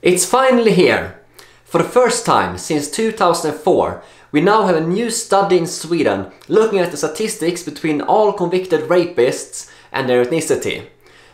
It's finally here! For the first time since 2004, we now have a new study in Sweden looking at the statistics between all convicted rapists and their ethnicity.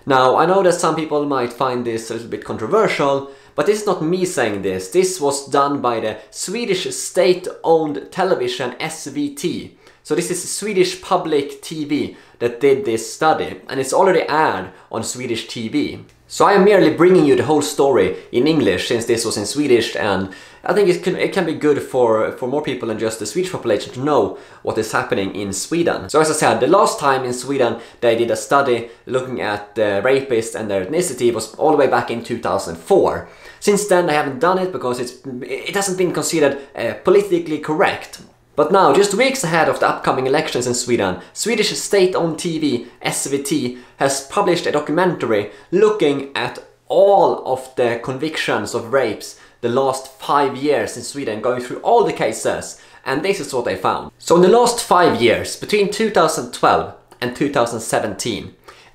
Now, I know that some people might find this a little bit controversial, but this is not me saying this. This was done by the Swedish State-owned television SVT. So this is Swedish public TV that did this study, and it's already aired on Swedish TV. So I am merely bringing you the whole story in English, since this was in Swedish, and I think it can be good for more people than just the Swedish population to know what is happening in Sweden. So as I said, the last time in Sweden they did a study looking at the rapists and their ethnicity was all the way back in 2004. Since then they haven't done it because it hasn't been considered politically correct. But now, just weeks ahead of the upcoming elections in Sweden, Swedish State-owned TV, SVT, has published a documentary looking at all of the convictions of rapes the last 5 years in Sweden, going through all the cases, and this is what they found. So in the last 5 years, between 2012 and 2017,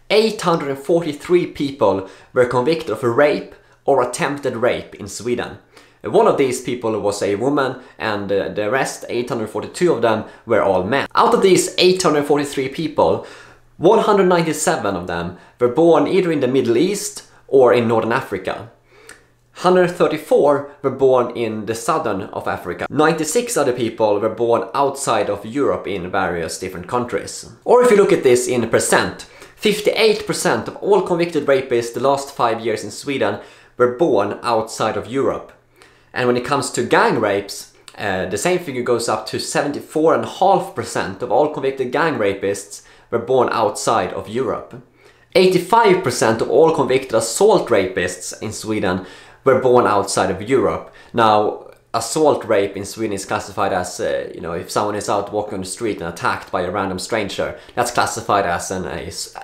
843 people were convicted of a rape or attempted rape in Sweden. One of these people was a woman, and the rest, 842 of them, were all men. Out of these 843 people, 197 of them were born either in the Middle East or in Northern Africa. 134 were born in the southern of Africa. 96 other people were born outside of Europe in various different countries. Or if you look at this in percent, 58% of all convicted rapists the last 5 years in Sweden were born outside of Europe. And when it comes to gang rapes, the same figure goes up to 74.5% of all convicted gang rapists were born outside of Europe. 85% of all convicted assault rapists in Sweden were born outside of Europe. Now, assault rape in Sweden is classified as, if someone is out walking on the street and attacked by a random stranger, that's classified as an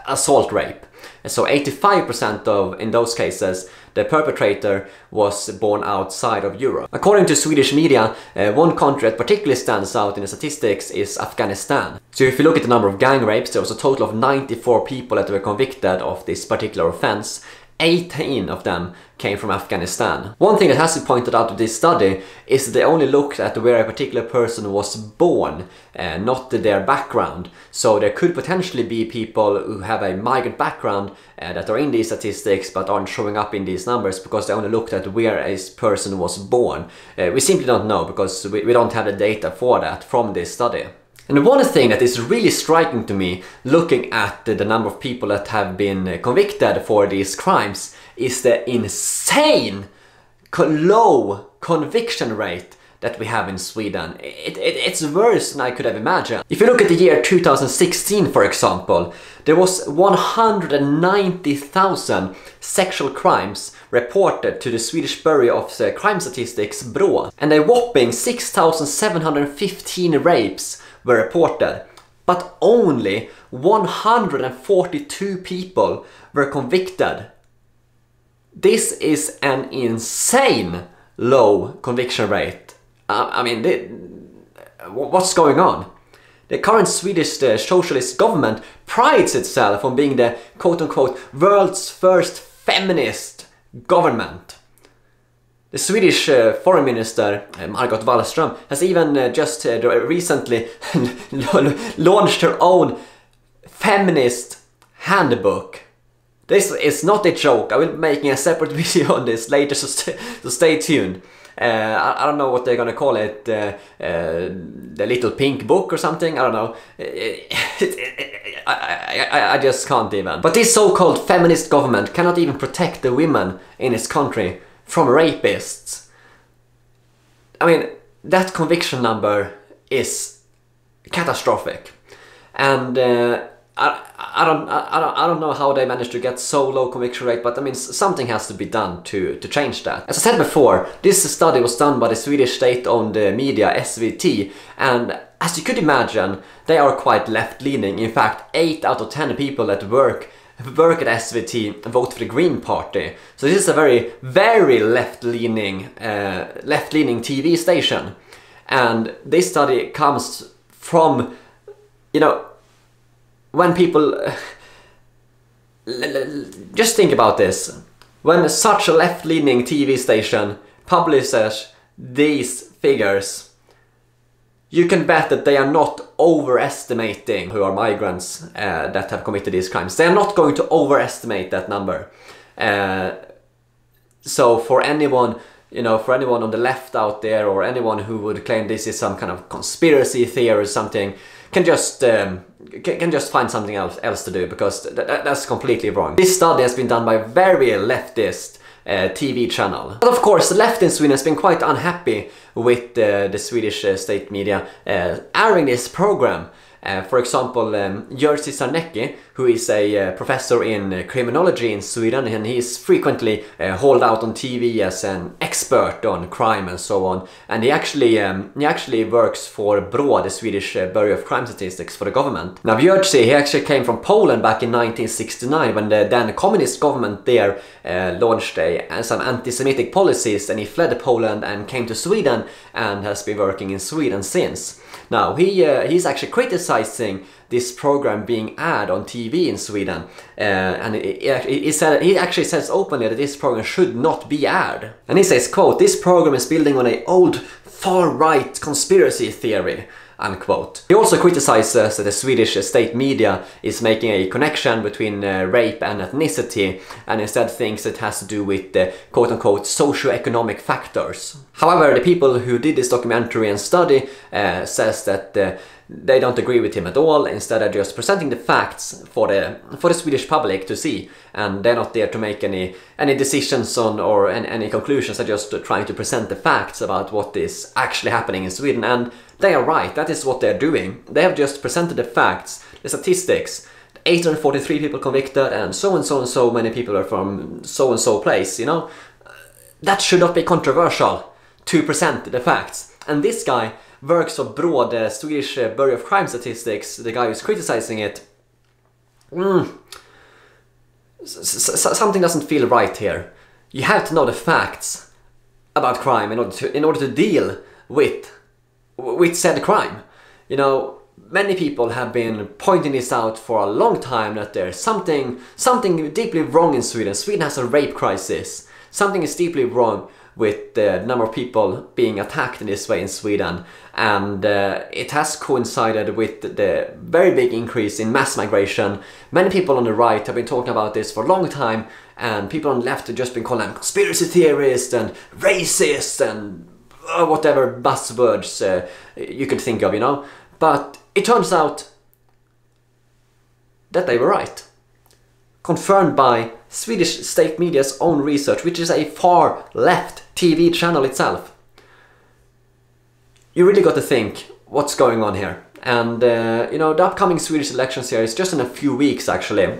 assault rape. And so 85% of, in those cases, the perpetrator was born outside of Europe. According to Swedish media, one country that particularly stands out in the statistics is Afghanistan. So if you look at the number of gang rapes, there was a total of 94 people that were convicted of this particular offense. 18 of them came from Afghanistan. One thing that has been pointed out of this study is that they only looked at where a particular person was born, not their background. So there could potentially be people who have a migrant background that are in these statistics but aren't showing up in these numbers because they only looked at where a person was born. We simply don't know because we don't have the data for that from this study. And one thing that is really striking to me, looking at the number of people that have been convicted for these crimes, is the insane low conviction rate that we have in Sweden. It's worse than I could have imagined. If you look at the year 2016, for example, there was 190,000 sexual crimes reported to the Swedish Bureau of Crime Statistics, BRÅ, and a whopping 6,715 rapes were reported, but only 142 people were convicted. This is an insane low conviction rate. What's going on? The current Swedish socialist government prides itself on being the quote-unquote world's first feminist government. The Swedish foreign minister, Margot Wallström, has even just recently launched her own feminist handbook. This is not a joke. I will be making a separate video on this later, so stay tuned. I don't know what they're gonna call it, the little pink book or something, I don't know. I just can't even. But this so-called feminist government cannot even protect the women in its country from rapists. I mean, that conviction number is catastrophic, and I don't know how they managed to get so low conviction rate, but I mean, something has to be done to change that. As I said before, this study was done by the Swedish state-owned media SVT, and as you could imagine, they are quite left-leaning. In fact, 8 out of 10 people that work at SVT vote for the Green Party. So this is a very, very left-leaning TV station. And this study comes from, when people... Just think about this. When such a left-leaning TV station publishes these figures, you can bet that they are not overestimating who are migrants that have committed these crimes. They are not going to overestimate that number. So for anyone, you know, for anyone on the left out there, or anyone who would claim this is some kind of conspiracy theory or something, can just find something else to do, because that's completely wrong. This study has been done by a very leftist TV channel. But of course, the left in Sweden has been quite unhappy with the Swedish state media airing this program. For example, Jerzy Sarnecki, who is a professor in criminology in Sweden, and he is frequently hauled out on TV as an expert on crime and so on. And he actually works for BRÅ, the Swedish Bureau of Crime Statistics, for the government. Now Jerzy, he actually came from Poland back in 1969, when the then communist government there launched some anti-Semitic policies, and he fled Poland and came to Sweden and has been working in Sweden since. Now he's actually criticizing this program being aired on TV in Sweden, and he actually says openly that this program should not be aired. And he says, quote, "This program is building on an old far-right conspiracy theory," unquote. He also criticizes that the Swedish state media is making a connection between rape and ethnicity, and instead thinks it has to do with the quote-unquote socio-economic factors. However, the people who did this documentary and study says that they don't agree with him at all. Instead, they're just presenting the facts for the Swedish public to see, and they're not there to make any decisions on or any conclusions. They're just trying to present the facts about what is actually happening in Sweden, and they are right. That is what they're doing. They have just presented the facts, the statistics. 843 people convicted, and so many people are from so and so place. You know, that should not be controversial to present the facts. And this guy works for BRÅ, the Swedish Bureau of Crime Statistics, the guy who's criticizing it. Something doesn't feel right here. You have to know the facts about crime in order to deal with said crime. You know, many people have been pointing this out for a long time, that there's something deeply wrong in Sweden. Sweden has a rape crisis. Something is deeply wrong with the number of people being attacked in this way in Sweden, and it has coincided with the very big increase in mass migration. Many people on the right have been talking about this for a long time, and people on the left have just been calling them conspiracy theorists and racist and whatever buzzwords you could think of, you know. But it turns out that they were right. Confirmed by Swedish state media's own research, which is a far left TV channel itself. You really got to think what's going on here. And you know, the upcoming Swedish elections here is just in a few weeks actually.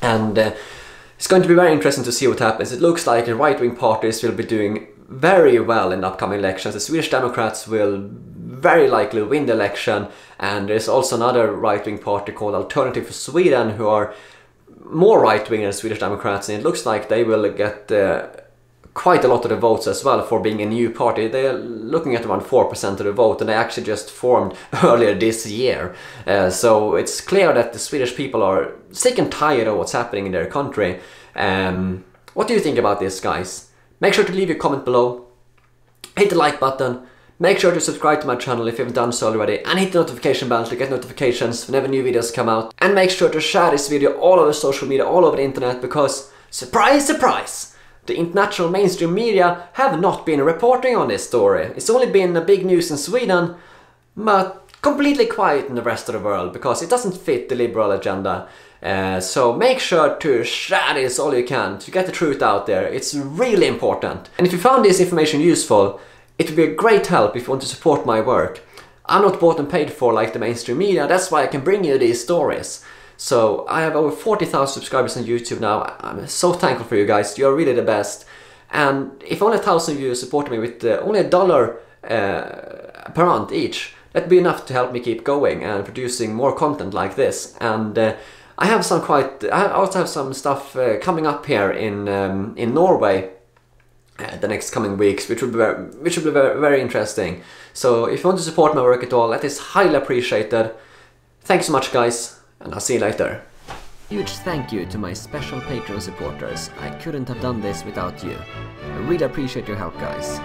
And it's going to be very interesting to see what happens. It looks like the right-wing parties will be doing very well in the upcoming elections. The Swedish Democrats will very likely win the election, and there's also another right-wing party called Alternative for Sweden who are more right-wing than Swedish Democrats, and it looks like they will get quite a lot of the votes as well for being a new party. They're looking at around 4% of the vote, and they actually just formed earlier this year. So it's clear that the Swedish people are sick and tired of what's happening in their country. What do you think about this, guys? Make sure to leave your comment below, hit the like button, make sure to subscribe to my channel if you haven't done so already, and hit the notification bell to get notifications whenever new videos come out. And make sure to share this video all over social media, all over the internet, because surprise, surprise, the international mainstream media have not been reporting on this story. It's only been a big news in Sweden, but completely quiet in the rest of the world, because it doesn't fit the liberal agenda. So make sure to share this all you can to get the truth out there. It's really important. And if you found this information useful, it would be a great help if you want to support my work. I'm not bought and paid for like the mainstream media, that's why I can bring you these stories. So I have over 40,000 subscribers on YouTube now. I'm so thankful for you guys, you're really the best. And if only 1,000 of you support me with only $1 per month each, that'd be enough to help me keep going and producing more content like this. And I also have some stuff coming up here in Norway the next coming weeks, which will be very interesting. So if you want to support my work at all, that is highly appreciated. Thanks so much, guys, and I'll see you later. Huge thank you to my special Patreon supporters. I couldn't have done this without you. I really appreciate your help, guys.